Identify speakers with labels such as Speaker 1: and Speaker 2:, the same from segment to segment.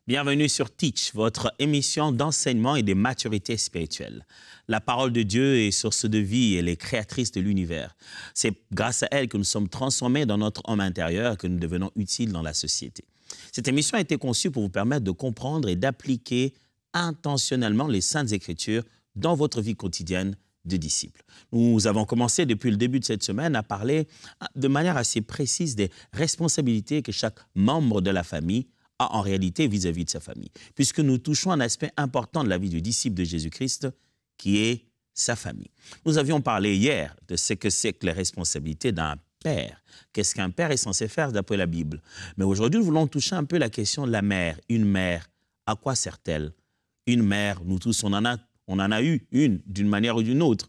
Speaker 1: Bienvenue sur Teach, votre émission d'enseignement et de maturité spirituelle. La parole de Dieu est source de vie, elle est créatrice de l'univers. C'est grâce à elle que nous sommes transformés dans notre homme intérieur et que nous devenons utiles dans la société. Cette émission a été conçue pour vous permettre de comprendre et d'appliquer intentionnellement les Saintes Écritures dans votre vie quotidienne de disciples. Nous avons commencé depuis le début de cette semaine à parler de manière assez précise des responsabilités que chaque membre de la famille a en réalité vis-à-vis de sa famille, puisque nous touchons un aspect important de la vie du disciple de Jésus-Christ, qui est sa famille. Nous avions parlé hier de ce que c'est que les responsabilités d'un père. Qu'est-ce qu'un père est censé faire d'après la Bible? Mais aujourd'hui, nous voulons toucher un peu la question de la mère. Une mère, à quoi sert-elle? Une mère, nous tous, on en a eu une, d'une manière ou d'une autre.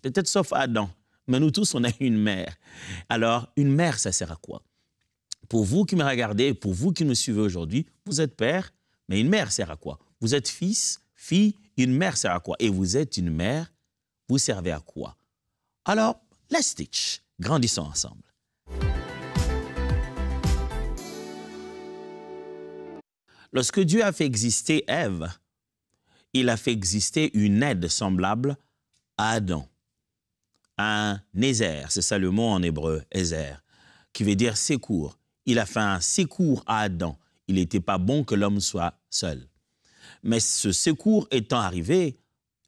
Speaker 1: Peut-être sauf Adam, mais nous tous, on a eu une mère. Alors, une mère, ça sert à quoi? Pour vous qui me regardez, pour vous qui me suivez aujourd'hui, vous êtes père, mais une mère sert à quoi? Vous êtes fils, fille, une mère sert à quoi? Et vous êtes une mère, vous servez à quoi? Alors, let's teach. Grandissons ensemble. Lorsque Dieu a fait exister Ève, il a fait exister une aide semblable à Adam. Un Nézer, c'est ça le mot en hébreu, Ézer, qui veut dire secours. Il a fait un secours à Adam. Il n'était pas bon que l'homme soit seul. Mais ce secours étant arrivé,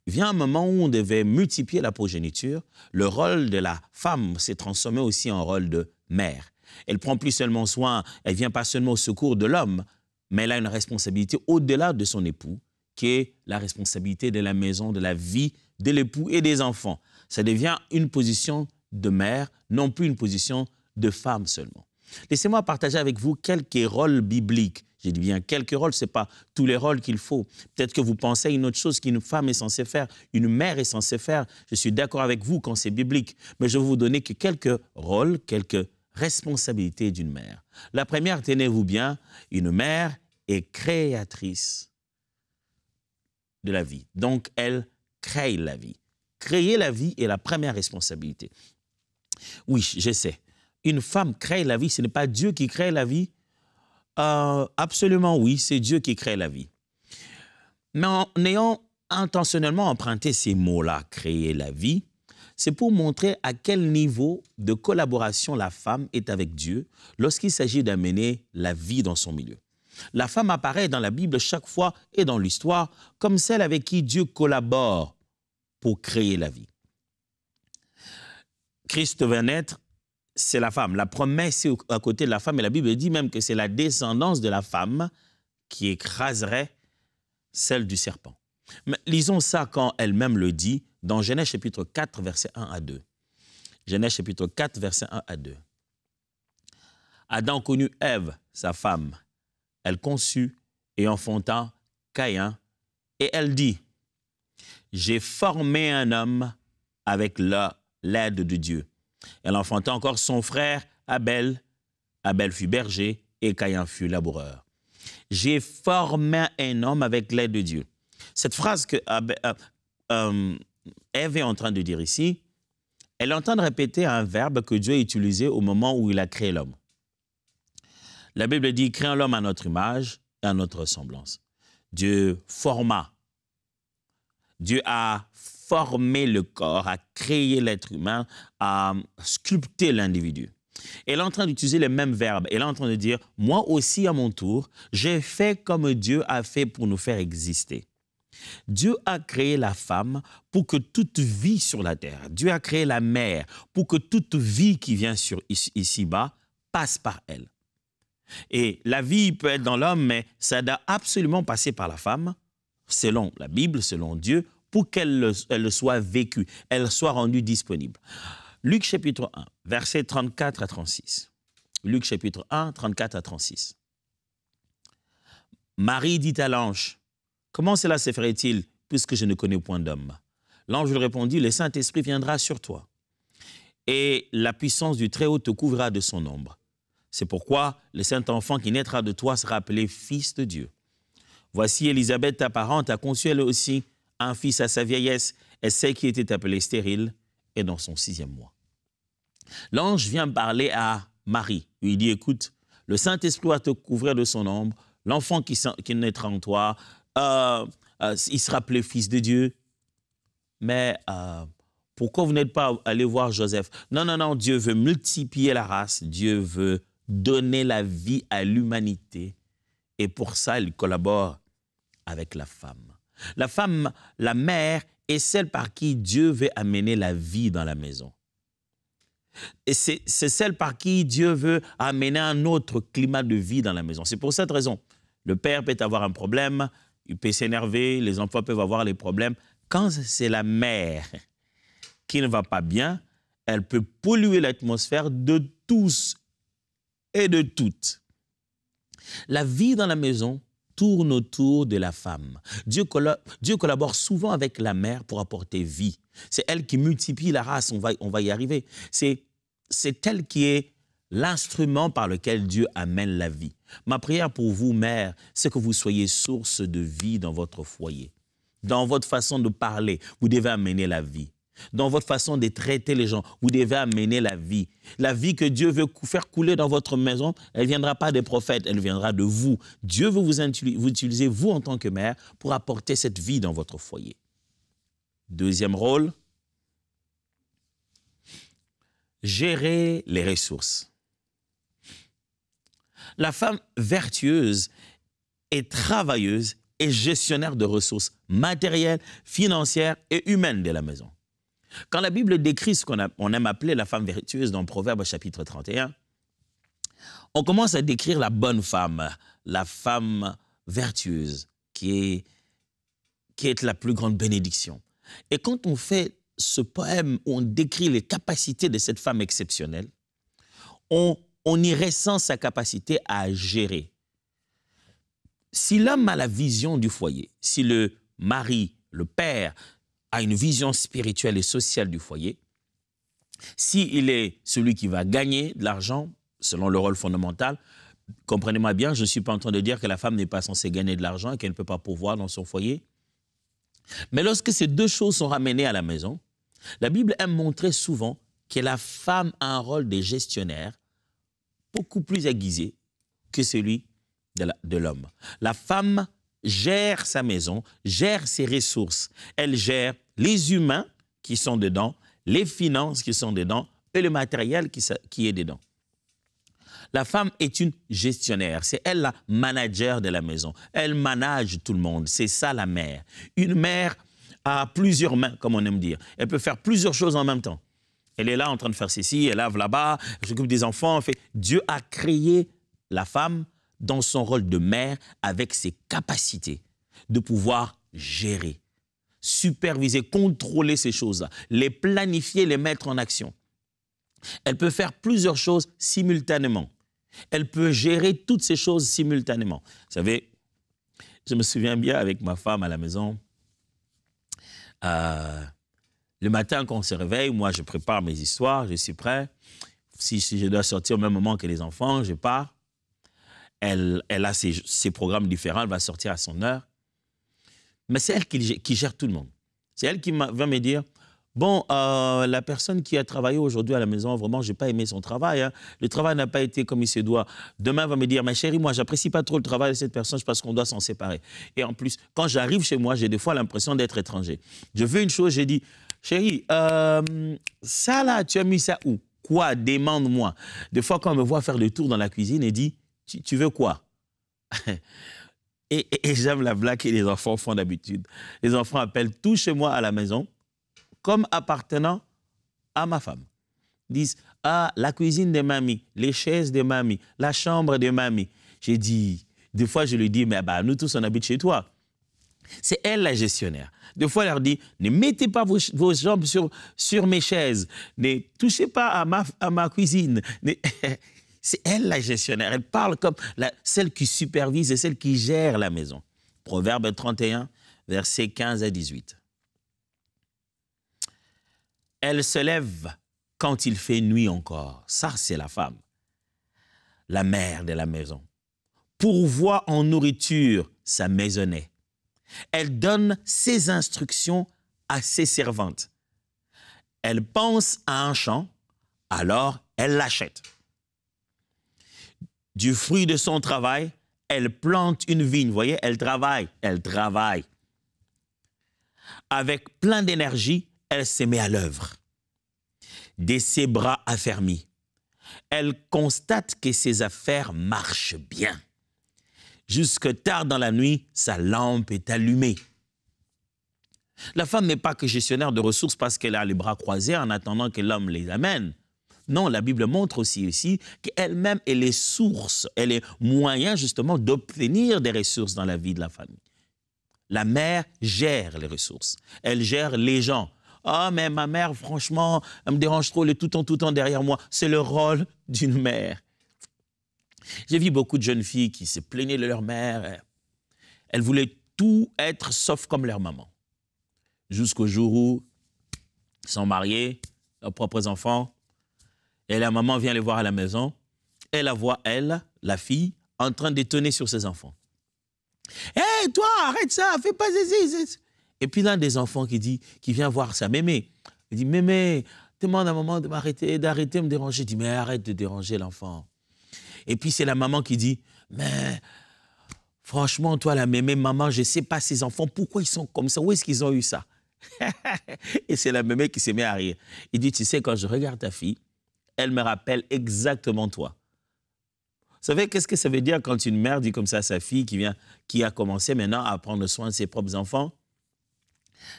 Speaker 1: vient un moment où on devait multiplier la progéniture. Le rôle de la femme s'est transformé aussi en rôle de mère. Elle prend plus seulement soin, elle vient pas seulement au secours de l'homme, mais elle a une responsabilité au-delà de son époux, qui est la responsabilité de la maison, de la vie de l'époux et des enfants. Ça devient une position de mère, non plus une position de femme seulement. Laissez-moi partager avec vous quelques rôles bibliques. J'ai dit bien quelques rôles, ce n'est pas tous les rôles qu'il faut. Peut-être que vous pensez à une autre chose qu'une femme est censée faire, une mère est censée faire. Je suis d'accord avec vous quand c'est biblique, mais je vais vous donner que quelques rôles, quelques responsabilités d'une mère. La première, tenez-vous bien, une mère est créatrice de la vie. Donc, elle crée la vie. Créer la vie est la première responsabilité. Oui, je sais. Une femme crée la vie, ce n'est pas Dieu qui crée la vie? Absolument oui, c'est Dieu qui crée la vie. Mais en ayant intentionnellement emprunté ces mots-là, créer la vie, c'est pour montrer à quel niveau de collaboration la femme est avec Dieu lorsqu'il s'agit d'amener la vie dans son milieu. La femme apparaît dans la Bible chaque fois et dans l'histoire comme celle avec qui Dieu collabore pour créer la vie. Christ va naître, c'est la femme. La promesse est à côté de la femme et la Bible dit même que c'est la descendance de la femme qui écraserait celle du serpent. Mais lisons ça quand elle-même le dit dans Genèse chapitre 4, versets 1 à 2. Genèse chapitre 4, versets 1 à 2. Adam connut Ève, sa femme. Elle conçut et enfanta Caïn et elle dit, « J'ai formé un homme avec l'aide de Dieu. » Elle enfanta encore son frère Abel. Abel fut berger et Caïn fut laboureur. J'ai formé un homme avec l'aide de Dieu. Cette phrase que Ève est en train de dire ici, elle est en train de répéter un verbe que Dieu a utilisé au moment où il a créé l'homme. La Bible dit, créons l'homme à notre image et à notre ressemblance. Dieu forma. Dieu a formé le corps, a créé l'être humain, a sculpté l'individu. Elle est en train d'utiliser les mêmes verbes. Elle est en train de dire, moi aussi à mon tour, j'ai fait comme Dieu a fait pour nous faire exister. Dieu a créé la femme pour que toute vie sur la terre, Dieu a créé la mère pour que toute vie qui vient ici-bas passe par elle. Et la vie peut être dans l'homme, mais ça doit absolument passer par la femme, selon la Bible, selon Dieu, pour qu'elle soit vécue, elle soit rendue disponible. Luc chapitre 1, versets 34 à 36. Luc chapitre 1, 34 à 36. Marie dit à l'ange, « Comment cela se ferait-il, puisque je ne connais point d'homme ?» L'ange lui répondit, « Le Saint-Esprit viendra sur toi, et la puissance du Très-Haut te couvrira de son ombre. C'est pourquoi le Saint-Enfant qui naîtra de toi sera appelé Fils de Dieu. Voici Élisabeth, ta parente, a conçu elle aussi un fils à sa vieillesse, et celle qui était appelée stérile est dans son 6e mois. » L'ange vient parler à Marie. Il dit, écoute, le Saint-Esprit va te couvrir de son ombre, l'enfant qui naîtra en toi, il sera appelé fils de Dieu. Mais pourquoi vous n'êtes pas allé voir Joseph? Non, non, non, Dieu veut multiplier la race, Dieu veut donner la vie à l'humanité. Et pour ça, il collabore avec la femme. La femme, la mère, est celle par qui Dieu veut amener la vie dans la maison. Et c'est celle par qui Dieu veut amener un autre climat de vie dans la maison. C'est pour cette raison. Le père peut avoir un problème, il peut s'énerver, les enfants peuvent avoir les problèmes. Quand c'est la mère qui ne va pas bien, elle peut polluer l'atmosphère de tous et de toutes. La vie dans la maison tourne autour de la femme. Dieu collabore souvent avec la mère pour apporter vie. C'est elle qui multiplie la race, on va y arriver. C'est elle qui est l'instrument par lequel Dieu amène la vie. Ma prière pour vous, mère, c'est que vous soyez source de vie dans votre foyer. Dans votre façon de parler, vous devez amener la vie. Dans votre façon de traiter les gens, vous devez amener la vie. La vie que Dieu veut faire couler dans votre maison, elle ne viendra pas des prophètes, elle viendra de vous. Dieu veut vous utiliser, vous en tant que mère, pour apporter cette vie dans votre foyer. Deuxième rôle, gérer les ressources. La femme vertueuse est travailleuse et gestionnaire de ressources matérielles, financières et humaines de la maison. Quand la Bible décrit ce qu'on aime appeler la femme vertueuse dans Proverbes chapitre 31, on commence à décrire la bonne femme, la femme vertueuse, qui est la plus grande bénédiction. Et quand on fait ce poème où on décrit les capacités de cette femme exceptionnelle, on y ressent sa capacité à gérer. Si l'homme a la vision du foyer, si le mari, le père, a une vision spirituelle et sociale du foyer, s'il est celui qui va gagner de l'argent, selon le rôle fondamental, comprenez-moi bien, je ne suis pas en train de dire que la femme n'est pas censée gagner de l'argent et qu'elle ne peut pas pourvoir dans son foyer. Mais lorsque ces deux choses sont ramenées à la maison, la Bible aime montrer souvent que la femme a un rôle de gestionnaire beaucoup plus aiguisé que celui de l'homme. La femme gère sa maison, gère ses ressources. Elle gère les humains qui sont dedans, les finances qui sont dedans et le matériel qui est dedans. La femme est une gestionnaire, c'est elle la manager de la maison. Elle manage tout le monde, c'est ça la mère. Une mère a plusieurs mains, comme on aime dire. Elle peut faire plusieurs choses en même temps. Elle est là en train de faire ceci, elle lave là-bas, elle s'occupe des enfants. Dieu a créé la femme dans son rôle de mère avec ses capacités de pouvoir gérer, superviser, contrôler ces choses-là, les planifier, les mettre en action. Elle peut faire plusieurs choses simultanément. Elle peut gérer toutes ces choses simultanément. Vous savez, je me souviens bien avec ma femme à la maison, le matin quand on se réveille, moi je prépare mes histoires, je suis prêt. Si je dois sortir au même moment que les enfants, je pars. Elle a ses programmes différents, elle va sortir à son heure. Mais c'est elle qui gère tout le monde. C'est elle qui va me dire, bon, la personne qui a travaillé aujourd'hui à la maison, vraiment, je n'ai pas aimé son travail. Hein. Le travail n'a pas été comme il se doit. Demain, elle va me dire, ma chérie, moi, je n'apprécie pas trop le travail de cette personne, je pense qu'on doit s'en séparer. Et en plus, quand j'arrive chez moi, j'ai des fois l'impression d'être étranger. Je veux une chose, j'ai dit, chérie, ça là, tu as mis ça où? Quoi? Demande-moi. Des fois, quand on me voit faire le tour dans la cuisine, elle dit, tu veux quoi? et j'aime la blague que les enfants font d'habitude. Les enfants appellent tout chez moi à la maison comme appartenant à ma femme. Ils disent, ah, la cuisine de mamie, les chaises de mamie, la chambre de mamie. J'ai dit, des fois je lui dis, mais bah, nous tous on habite chez toi. C'est elle la gestionnaire. Des fois elle leur dit, ne mettez pas vos jambes sur mes chaises, ne touchez pas à ma cuisine. C'est elle la gestionnaire. Elle parle comme celle qui supervise et celle qui gère la maison. Proverbe 31, versets 15 à 18. Elle se lève quand il fait nuit encore. Ça, c'est la femme, la mère de la maison. Pourvoit en nourriture sa maisonnée. Elle donne ses instructions à ses servantes. Elle pense à un champ, alors elle l'achète. Du fruit de son travail, Elle plante une vigne, vous voyez, elle travaille. Avec plein d'énergie, elle se met à l'œuvre. De ses bras affermis, elle constate que ses affaires marchent bien. Jusque tard dans la nuit, sa lampe est allumée. La femme n'est pas que gestionnaire de ressources parce qu'elle a les bras croisés en attendant que l'homme les amène. Non, la Bible montre aussi qu'elle-même, elle est source, elle est moyen justement d'obtenir des ressources dans la vie de la famille. La mère gère les ressources, elle gère les gens. Ah, mais ma mère, franchement, elle me dérange trop, elle est tout le temps derrière moi. C'est le rôle d'une mère. J'ai vu beaucoup de jeunes filles qui se plaignaient de leur mère. Elles voulaient tout être sauf comme leur maman. Jusqu'au jour où ils sont mariés, leurs propres enfants, et la maman vient les voir à la maison, et la voit, elle, la fille, en train d'étonner sur ses enfants. « Hé, hey, toi, arrête ça, fais pas ceci. » Et puis l'un des enfants qui vient voir sa mémé, il dit « Mémé, demande à maman d'arrêter de me déranger. » Il dit « Mais arrête de déranger l'enfant. » Et puis c'est la maman qui dit « Mais franchement, toi, la mémé, maman, je ne sais pas ces enfants, pourquoi ils sont comme ça? Où est-ce qu'ils ont eu ça ?» Et c'est la mémé qui s'est mise à rire. Il dit « Tu sais, quand je regarde ta fille, elle me rappelle exactement toi. » Vous savez, qu'est-ce que ça veut dire quand une mère dit comme ça à sa fille qui a commencé maintenant à prendre soin de ses propres enfants?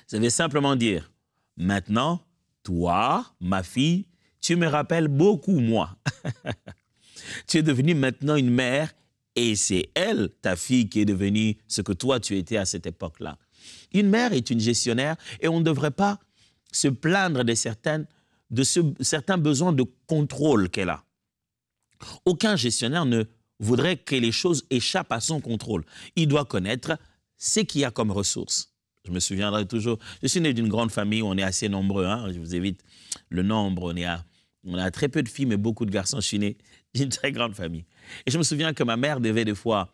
Speaker 1: Ça veut simplement dire, maintenant, toi, ma fille, tu me rappelles beaucoup moi. Tu es devenue maintenant une mère et c'est elle, ta fille, qui est devenue ce que toi, tu étais à cette époque-là. Une mère est une gestionnaire et on ne devrait pas se plaindre de certains besoins de contrôle qu'elle a. Aucun gestionnaire ne voudrait que les choses échappent à son contrôle. Il doit connaître ce qu'il y a comme ressources. Je me souviendrai toujours, je suis né d'une grande famille où on est assez nombreux, hein, je vous évite le nombre, on a très peu de filles mais beaucoup de garçons, je suis né d'une très grande famille. Et je me souviens que ma mère devait des fois,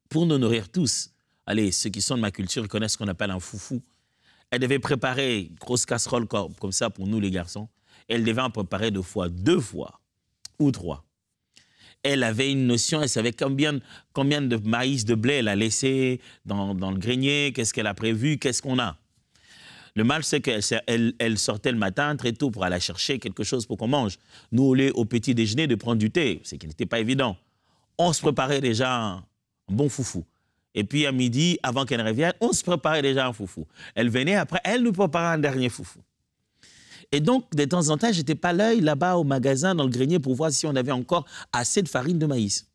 Speaker 1: pour nous nourrir tous, allez, ceux qui sont de ma culture connaissent ce qu'on appelle un foufou, elle devait préparer une grosse casserole comme ça pour nous les garçons, elle devait en préparer 2 fois ou 3. Elle avait une notion, elle savait combien de maïs, de blé elle a laissé dans le grenier, qu'est-ce qu'elle a prévu, qu'est-ce qu'on a. Le mal, c'est qu'elle sortait le matin très tôt pour aller chercher quelque chose pour qu'on mange. Nous, au petit déjeuner, de prendre du thé, ce qui n'était pas évident. On se préparait déjà un bon foufou. Et puis à midi, avant qu'elle revienne, on se préparait déjà un foufou. Elle venait après, elle nous préparait un dernier foufou. Et donc, de temps en temps, je n'étais pas l'œil là-bas au magasin, dans le grenier, pour voir si on avait encore assez de farine de maïs.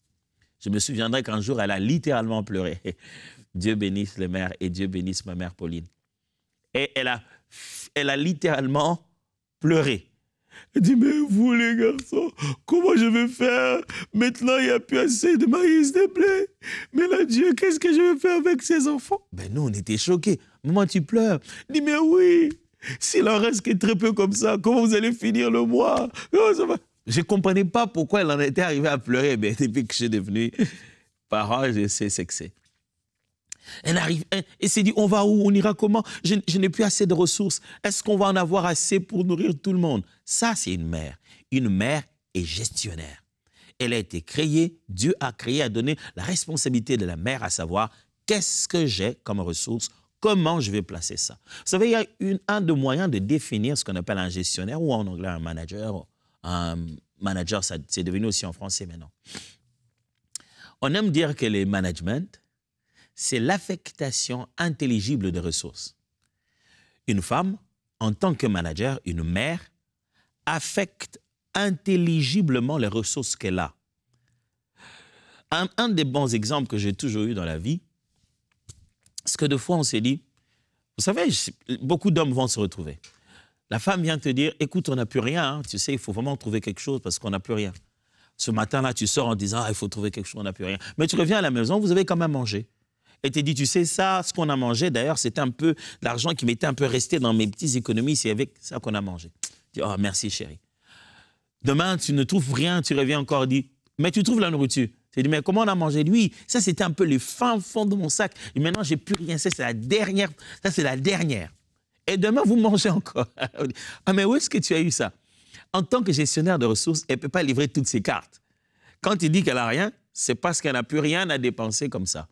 Speaker 1: Je me souviendrai qu'un jour, elle a littéralement pleuré. Dieu bénisse les mères et Dieu bénisse ma mère Pauline. Et elle a littéralement pleuré. Elle dit, mais vous les garçons, comment je vais faire? Maintenant, il n'y a plus assez de maïs, de blé. Mais là, Dieu, qu'est-ce que je vais faire avec ces enfants? Ben nous, on était choqués. Maman, tu pleures? Elle dit, mais oui. S'il en reste que très peu comme ça, comment vous allez finir le mois? Je ne comprenais pas pourquoi elle en était arrivée à pleurer, mais depuis que je suis devenu parent, je sais ce que c'est. Elle arrive, elle s'est dit, on va où? On ira comment? Je n'ai plus assez de ressources. Est-ce qu'on va en avoir assez pour nourrir tout le monde? Ça, c'est une mère. Une mère est gestionnaire. Elle a été créée, Dieu a créé, a donné la responsabilité de la mère à savoir qu'est-ce que j'ai comme ressources. Comment je vais placer ça? Vous savez, il y a un des moyens de définir ce qu'on appelle un gestionnaire ou en anglais un manager. Un manager, c'est devenu aussi en français maintenant. On aime dire que le management, c'est l'affectation intelligible de ressources. Une femme, en tant que manager, une mère, affecte intelligiblement les ressources qu'elle a. Un des bons exemples que j'ai toujours eu dans la vie, c'est que des fois, on s'est dit, vous savez, beaucoup d'hommes vont se retrouver. La femme vient te dire, écoute, on n'a plus rien, hein. Tu sais, il faut vraiment trouver quelque chose parce qu'on n'a plus rien. Ce matin-là, tu sors en disant, il faut trouver quelque chose, on n'a plus rien. Mais tu reviens à la maison, vous avez quand même mangé. Et tu dis, tu sais, ça, ce qu'on a mangé, d'ailleurs, c'était un peu l'argent qui m'était un peu resté dans mes petites économies, c'est avec ça qu'on a mangé. Tu dis, oh, merci, chérie. Demain, tu ne trouves rien, tu reviens encore, dis, mais tu trouves la nourriture. Tu dis, mais comment on a mangé? Lui, ça, c'était un peu le fin fond de mon sac. Et maintenant, j'ai plus rien. Ça, c'est la dernière. Ça, c'est la dernière. Et demain, vous mangez encore. Ah, mais où est-ce que tu as eu ça? En tant que gestionnaire de ressources, elle ne peut pas livrer toutes ses cartes. Quand il dit qu'elle n'a rien, c'est parce qu'elle n'a plus rien à dépenser comme ça.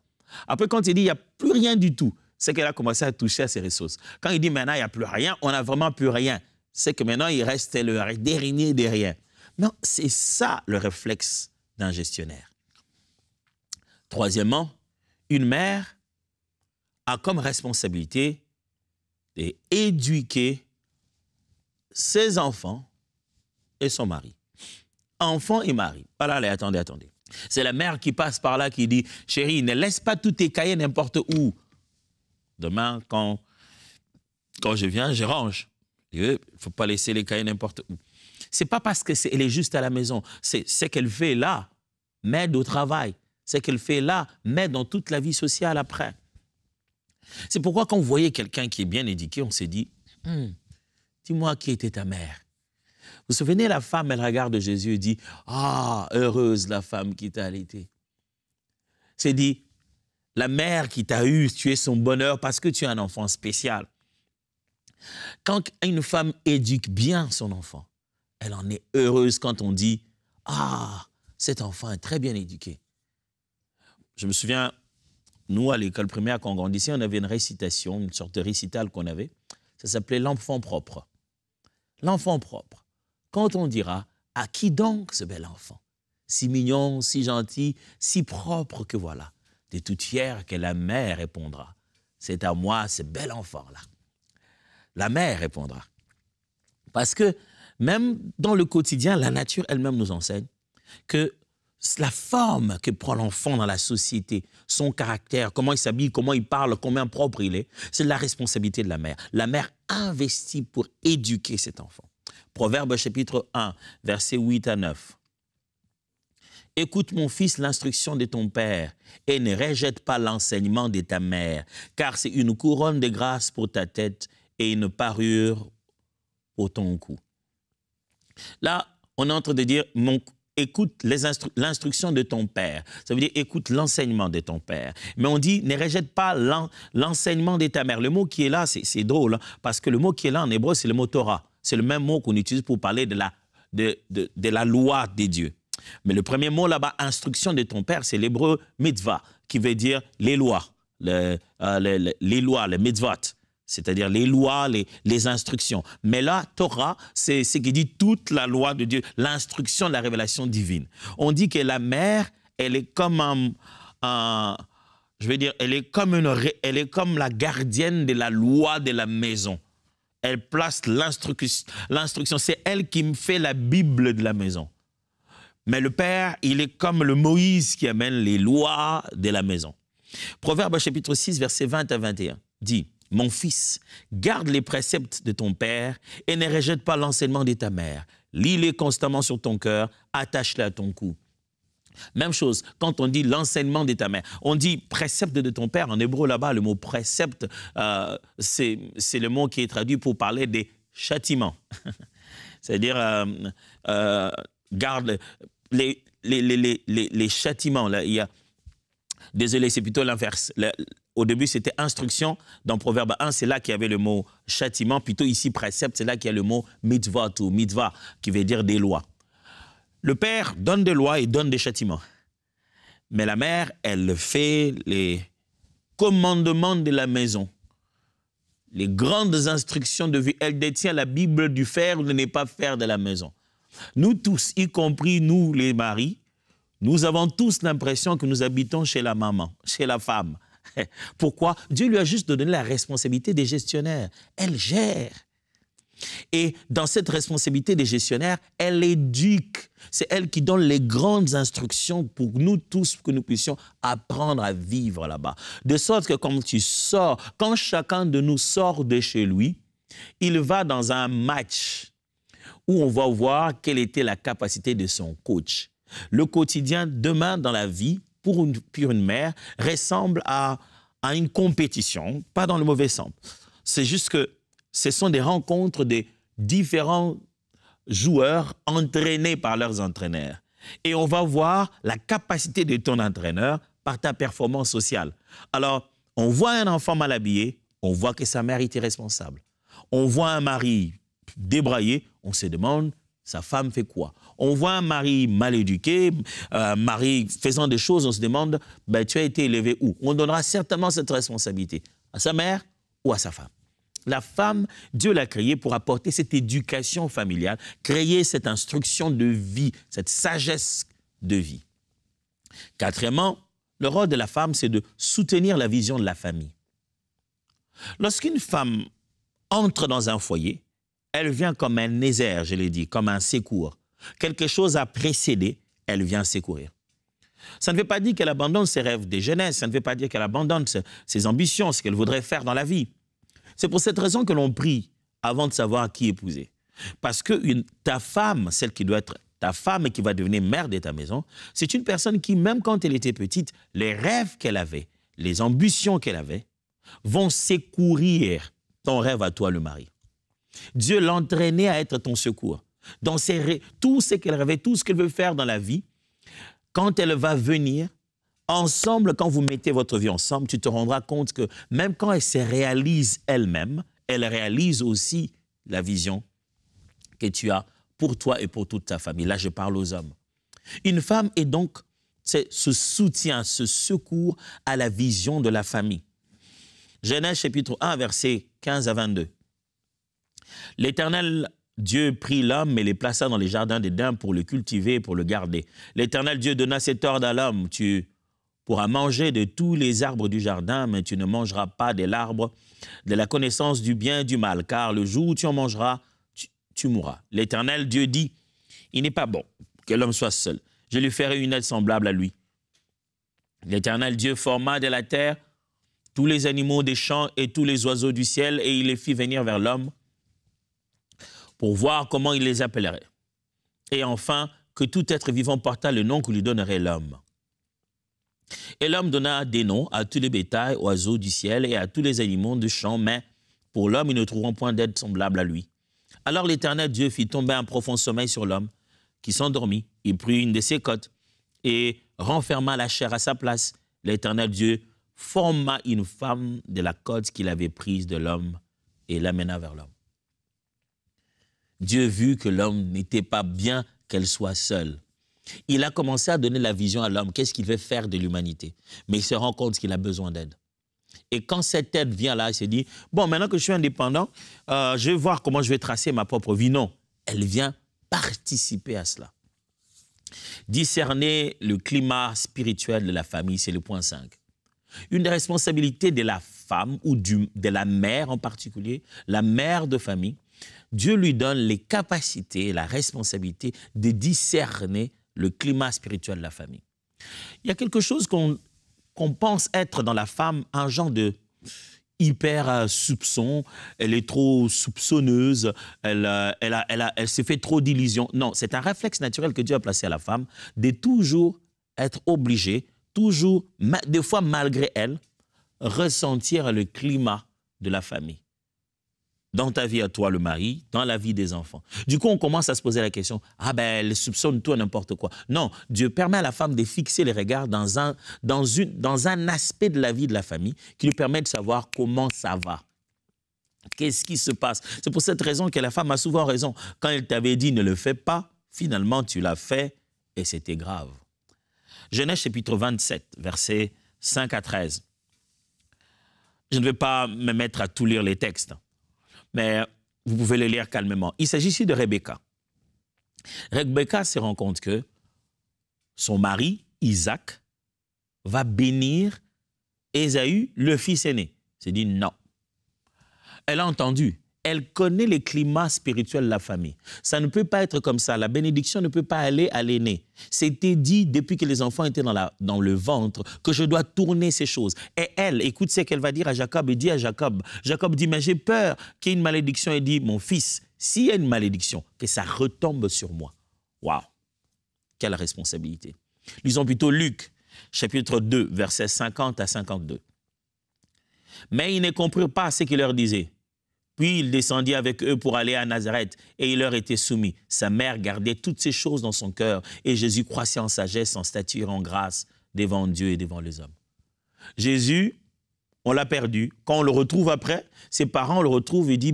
Speaker 1: Après, quand il dit il n'y a plus rien du tout, c'est qu'elle a commencé à toucher à ses ressources. Quand il dit maintenant il n'y a plus rien, on n'a vraiment plus rien. C'est que maintenant il reste le dernier des rien. Non, c'est ça le réflexe d'un gestionnaire. Troisièmement, une mère a comme responsabilité d'éduquer ses enfants et son mari. Enfants et mari. Voilà, allez, attendez. C'est la mère qui passe par là qui dit « Chérie, ne laisse pas tous tes cahiers n'importe où. Demain, quand je viens, je range. Il ne faut pas laisser les cahiers n'importe où. » Ce n'est pas parce qu'elle est juste à la maison. C'est ce qu'elle fait là, m'aide au travail. Ce qu'elle fait là, m'aide dans toute la vie sociale après. C'est pourquoi quand vous voyez quelqu'un qui est bien éduqué, on s'est dit « Dis-moi qui était ta mère. » Vous vous souvenez, la femme, elle regarde Jésus et dit « Ah, heureuse la femme qui t'a allaité. » C'est dit, la mère qui t'a eu, tu es son bonheur parce que tu es un enfant spécial. Quand une femme éduque bien son enfant, elle en est heureuse quand on dit « Ah, cet enfant est très bien éduqué. » Je me souviens, nous, à l'école primaire, quand on grandissait, on avait une récitation, une sorte de récital qu'on avait. Ça s'appelait « L'enfant propre ». L'enfant propre. Quand on dira « À qui donc ce bel enfant? Si mignon, si gentil, si propre que voilà. » De toute fière que la mère répondra « C'est à moi ce bel enfant-là. » La mère répondra. Parce que même dans le quotidien, la nature elle-même nous enseigne que la forme que prend l'enfant dans la société, son caractère, comment il s'habille, comment il parle, combien propre il est, c'est la responsabilité de la mère. La mère investit pour éduquer cet enfant. Proverbe chapitre 1, versets 8 à 9. « Écoute mon fils l'instruction de ton père et ne rejette pas l'enseignement de ta mère, car c'est une couronne de grâce pour ta tête et une parure pour ton cou. » Là, on est en train de dire écoute l'instruction de ton père. Ça veut dire écoute l'enseignement de ton père. Mais on dit ne rejette pas l'enseignement de ta mère. Le mot qui est là, c'est drôle, hein, parce que le mot qui est là en hébreu, c'est le mot Torah. C'est le même mot qu'on utilise pour parler de la loi des dieux. Mais le premier mot là-bas, instruction de ton père, c'est l'hébreu mitzvah, qui veut dire les lois, les lois, les mitzvot. C'est-à-dire les lois, les instructions. Mais là, Torah, c'est ce qui dit toute la loi de Dieu, l'instruction de la révélation divine. On dit que la mère, elle est comme je veux dire, elle est comme la gardienne de la loi de la maison. Elle place l'instruction. C'est elle qui me fait la Bible de la maison. Mais le père, il est comme le Moïse qui amène les lois de la maison. Proverbe chapitre 6, versets 20 à 21 dit « Mon fils, garde les préceptes de ton père et ne rejette pas l'enseignement de ta mère. Lis-les constamment sur ton cœur, attache-les à ton cou. » Même chose, quand on dit l'enseignement de ta mère, on dit précepte de ton père. En hébreu, là-bas, le mot précepte, c'est le mot qui est traduit pour parler des châtiments. C'est-à-dire, garde les châtiments. Là, il y a, désolé, c'est plutôt l'inverse. Au début, c'était instruction. Dans Proverbe 1, c'est là qu'il y avait le mot châtiment. Plutôt ici, précepte, c'est là qu'il y a le mot mitzvot ou mitzvah, qui veut dire des lois. Le père donne des lois et donne des châtiments. Mais la mère, elle fait les commandements de la maison. Les grandes instructions de vie. Elle détient la Bible du faire ou de ne pas faire de la maison. Nous tous, y compris nous les maris, nous avons tous l'impression que nous habitons chez la maman, chez la femme. Pourquoi? Dieu lui a juste donné la responsabilité des gestionnaires. Elle gère. Et dans cette responsabilité des gestionnaires, elle éduque. C'est elle qui donne les grandes instructions pour nous tous, pour que nous puissions apprendre à vivre là-bas. De sorte que quand chacun de nous sort de chez lui, il va dans un match où on va voir quelle était la capacité de son coach. Le quotidien, demain dans la vie, pour une mère, ressemble à une compétition, pas dans le mauvais sens. C'est juste que ce sont des rencontres de différents joueurs entraînés par leurs entraîneurs. Et on va voir la capacité de ton entraîneur par ta performance sociale. Alors, on voit un enfant mal habillé, on voit que sa mère était responsable. On voit un mari débraillé, on se demande sa femme fait quoi? On voit un mari mal éduqué, un mari faisant des choses, on se demande, ben, tu as été élevé où? On donnera certainement cette responsabilité à sa mère ou à sa femme. La femme, Dieu l'a créée pour apporter cette éducation familiale, créer cette instruction de vie, cette sagesse de vie. Quatrièmement, le rôle de la femme, c'est de soutenir la vision de la famille. Lorsqu'une femme entre dans un foyer, elle vient comme un nézère, je l'ai dit, comme un secours. Quelque chose a précédé, elle vient secourir. Ça ne veut pas dire qu'elle abandonne ses rêves de jeunesse, ça ne veut pas dire qu'elle abandonne ses ambitions, ce qu'elle voudrait faire dans la vie. C'est pour cette raison que l'on prie avant de savoir qui épouser. Parce que ta femme, celle qui doit être ta femme et qui va devenir mère de ta maison, c'est une personne qui, même quand elle était petite, les rêves qu'elle avait, les ambitions qu'elle avait, vont secourir ton rêve à toi, le mari. Dieu l'entraînait à être ton secours. Dans tout ce qu'elle rêvait, tout ce qu'elle veut faire dans la vie, quand elle va venir, ensemble, quand vous mettez votre vie ensemble, tu te rendras compte que même quand elle se réalise elle-même, elle réalise aussi la vision que tu as pour toi et pour toute ta famille. Là, je parle aux hommes. Une femme est donc ce soutien, ce secours à la vision de la famille. Genèse chapitre 1, versets 15 à 22. L'Éternel Dieu prit l'homme et le plaça dans les jardins d'Éden pour le cultiver et pour le garder. L'Éternel Dieu donna cet ordre à l'homme: tu pourras manger de tous les arbres du jardin, mais tu ne mangeras pas de l'arbre de la connaissance du bien et du mal, car le jour où tu en mangeras, tu mourras. L'Éternel Dieu dit: il n'est pas bon que l'homme soit seul. Je lui ferai une aide semblable à lui. L'Éternel Dieu forma de la terre tous les animaux des champs et tous les oiseaux du ciel, et il les fit venir vers l'homme pour voir comment il les appellerait. Et enfin, que tout être vivant porta le nom que lui donnerait l'homme. Et l'homme donna des noms à tous les bétails, oiseaux du ciel et à tous les animaux du champ, mais pour l'homme, ils ne trouveront point d'aide semblable à lui. Alors l'Éternel Dieu fit tomber un profond sommeil sur l'homme, qui s'endormit. Il prit une de ses côtes et renferma la chair à sa place. L'Éternel Dieu forma une femme de la côte qu'il avait prise de l'homme et l'amena vers l'homme. Dieu vit que l'homme n'était pas bien qu'elle soit seule. Il a commencé à donner la vision à l'homme, qu'est-ce qu'il veut faire de l'humanité. Mais il se rend compte qu'il a besoin d'aide. Et quand cette aide vient là, il se dit, bon, maintenant que je suis indépendant, je vais voir comment je vais tracer ma propre vie. Non, elle vient participer à cela. Discerner le climat spirituel de la famille, c'est le point 5. Une des responsabilités de la femme ou de la mère en particulier, la mère de famille, Dieu lui donne les capacités, la responsabilité de discerner le climat spirituel de la famille. Il y a quelque chose qu'on pense être dans la femme, un genre de hyper soupçon, elle est trop soupçonneuse, elle se fait trop d'illusions. Non, c'est un réflexe naturel que Dieu a placé à la femme de toujours être obligée, toujours, des fois malgré elle, ressentir le climat de la famille. Dans ta vie à toi, le mari, dans la vie des enfants. Du coup, on commence à se poser la question, ah ben, elle soupçonne tout et n'importe quoi. Non, Dieu permet à la femme de fixer les regards dans un aspect de la vie de la famille qui lui permet de savoir comment ça va. Qu'est-ce qui se passe? C'est pour cette raison que la femme a souvent raison. Quand elle t'avait dit ne le fais pas, finalement tu l'as fait et c'était grave. Genèse chapitre 27, versets 5 à 13. Je ne vais pas me mettre à tout lire les textes, mais vous pouvez le lire calmement. Il s'agit ici de Rebecca. Rebecca se rend compte que son mari, Isaac, va bénir Ésaü, le fils aîné. Elle s'est dit non. Elle a entendu. Elle connaît les climats spirituels de la famille. Ça ne peut pas être comme ça. La bénédiction ne peut pas aller à l'aîné. C'était dit depuis que les enfants étaient dans le ventre que je dois tourner ces choses. Et elle, écoute ce qu'elle va dire à Jacob et dit à Jacob. Jacob dit, mais j'ai peur qu'il y ait une malédiction. Et dit, mon fils, s'il y a une malédiction, que ça retombe sur moi. Waouh, quelle responsabilité. Lisons plutôt Luc, chapitre 2, versets 50 à 52. Mais ils ne comprirent pas ce qu'il leur disait. Puis il descendit avec eux pour aller à Nazareth et il leur était soumis. Sa mère gardait toutes ces choses dans son cœur et Jésus croissait en sagesse, en stature, en grâce devant Dieu et devant les hommes. Jésus on l'a perdu. Quand on le retrouve après, ses parents le retrouvent et disent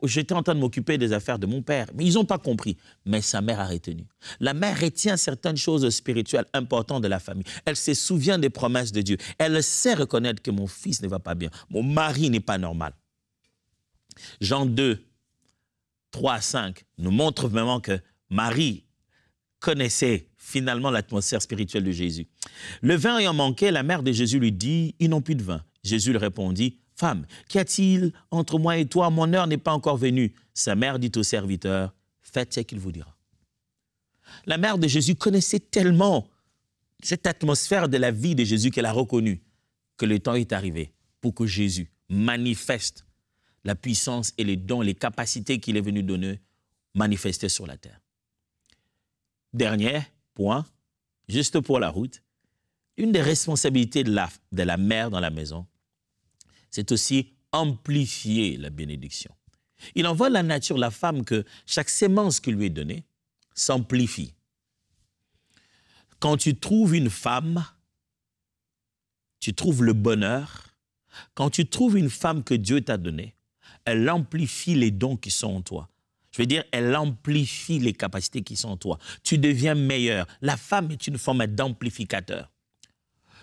Speaker 1: j'étais en train de m'occuper des affaires de mon père. Mais ils n'ont pas compris. Mais sa mère a retenu. La mère retient certaines choses spirituelles importantes de la famille. Elle se souvient des promesses de Dieu. Elle sait reconnaître que mon fils ne va pas bien. Mon mari n'est pas normal. Jean 2, 3 à 5 nous montre vraiment que Marie connaissait finalement l'atmosphère spirituelle de Jésus. Le vin ayant manqué, la mère de Jésus lui dit, ils n'ont plus de vin. Jésus lui répondit, femme, qu'y a-t-il entre moi et toi? Mon heure n'est pas encore venue. Sa mère dit au serviteur, faites ce qu'il vous dira. La mère de Jésus connaissait tellement cette atmosphère de la vie de Jésus qu'elle a reconnue que le temps est arrivé pour que Jésus manifeste la puissance et les dons, les capacités qu'il est venu donner, manifester sur la terre. Dernier point, juste pour la route, une des responsabilités de la mère dans la maison, c'est aussi amplifier la bénédiction. Il en va de la nature de la femme que chaque sémence qui lui est donnée s'amplifie. Quand tu trouves une femme, tu trouves le bonheur. Quand tu trouves une femme que Dieu t'a donnée, elle amplifie les dons qui sont en toi. Je veux dire, elle amplifie les capacités qui sont en toi. Tu deviens meilleur. La femme est une forme d'amplificateur.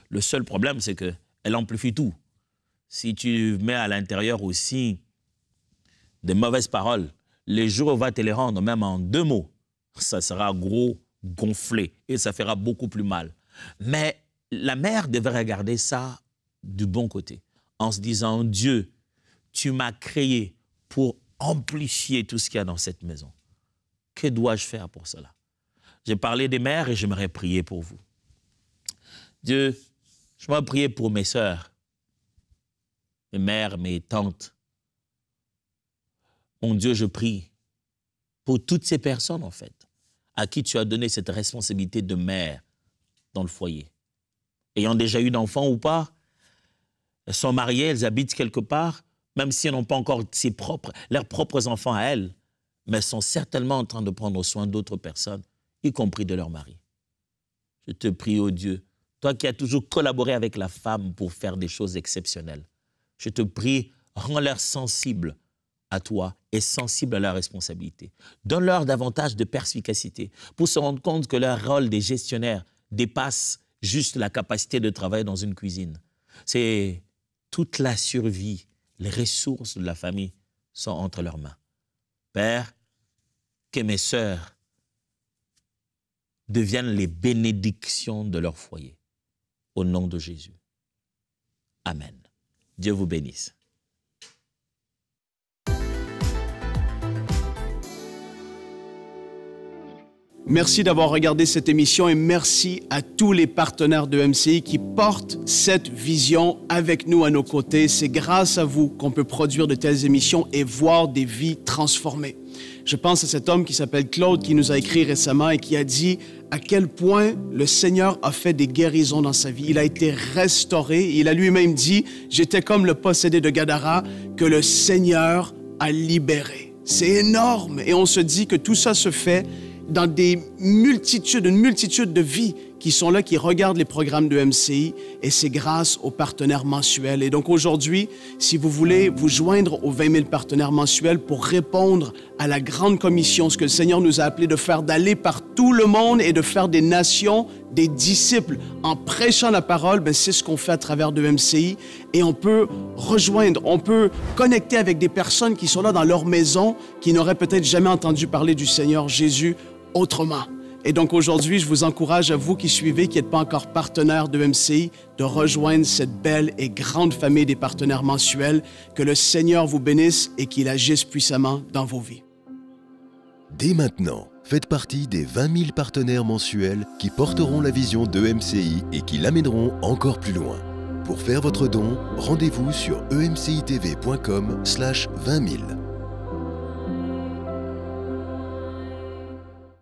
Speaker 1: Le seul problème, c'est qu'elle amplifie tout. Si tu mets à l'intérieur aussi des mauvaises paroles, les jours où on va te les rendre, même en 2 mots, ça sera gros, gonflé, et ça fera beaucoup plus mal. Mais la mère devrait regarder ça du bon côté, en se disant, Dieu, tu m'as créé pour amplifier tout ce qu'il y a dans cette maison. Que dois-je faire pour cela? J'ai parlé des mères et j'aimerais prier pour vous. Dieu, je vais prier pour mes sœurs, mes mères, mes tantes. Mon Dieu, je prie pour toutes ces personnes, en fait, à qui tu as donné cette responsabilité de mère dans le foyer. Ayant déjà eu d'enfants ou pas, elles sont mariées, elles habitent quelque part, même si elles n'ont pas encore leurs propres enfants à elles, mais elles sont certainement en train de prendre soin d'autres personnes, y compris de leur mari. Je te prie, ô Dieu, toi qui as toujours collaboré avec la femme pour faire des choses exceptionnelles, je te prie, rends-leur sensibles à toi et sensibles à leurs responsabilités. Donne-leur davantage de perspicacité pour se rendre compte que leur rôle des gestionnaires dépasse juste la capacité de travailler dans une cuisine. C'est toute la survie, les ressources de la famille sont entre leurs mains. Père, que mes sœurs deviennent les bénédictions de leur foyer. Au nom de Jésus. Amen. Dieu vous bénisse.
Speaker 2: Merci d'avoir regardé cette émission et merci à tous les partenaires de MCI qui portent cette vision avec nous à nos côtés. C'est grâce à vous qu'on peut produire de telles émissions et voir des vies transformées. Je pense à cet homme qui s'appelle Claude qui nous a écrit récemment et qui a dit à quel point le Seigneur a fait des guérisons dans sa vie. Il a été restauré. Il a lui-même dit « J'étais comme le possédé de Gadara que le Seigneur a libéré. » C'est énorme et on se dit que tout ça se fait dans une multitude de vies qui sont là, qui regardent les programmes de MCI et c'est grâce aux partenaires mensuels. Et donc aujourd'hui, si vous voulez vous joindre aux 20 000 partenaires mensuels pour répondre à la grande commission, ce que le Seigneur nous a appelé de faire, d'aller par tout le monde et de faire des nations, des disciples, en prêchant la parole, c'est ce qu'on fait à travers de MCI et on peut rejoindre, on peut connecter avec des personnes qui sont là dans leur maison, qui n'auraient peut-être jamais entendu parler du Seigneur Jésus autrement. Et donc aujourd'hui, je vous encourage à vous qui suivez, qui n'êtes pas encore partenaire de MCI, de rejoindre cette belle et grande famille des partenaires mensuels. Que le Seigneur vous bénisse et qu'il agisse puissamment dans vos vies.
Speaker 3: Dès maintenant, faites partie des 20 000 partenaires mensuels qui porteront la vision de MCI et qui l'amèneront encore plus loin. Pour faire votre don, rendez-vous sur emcitv.com/20 000.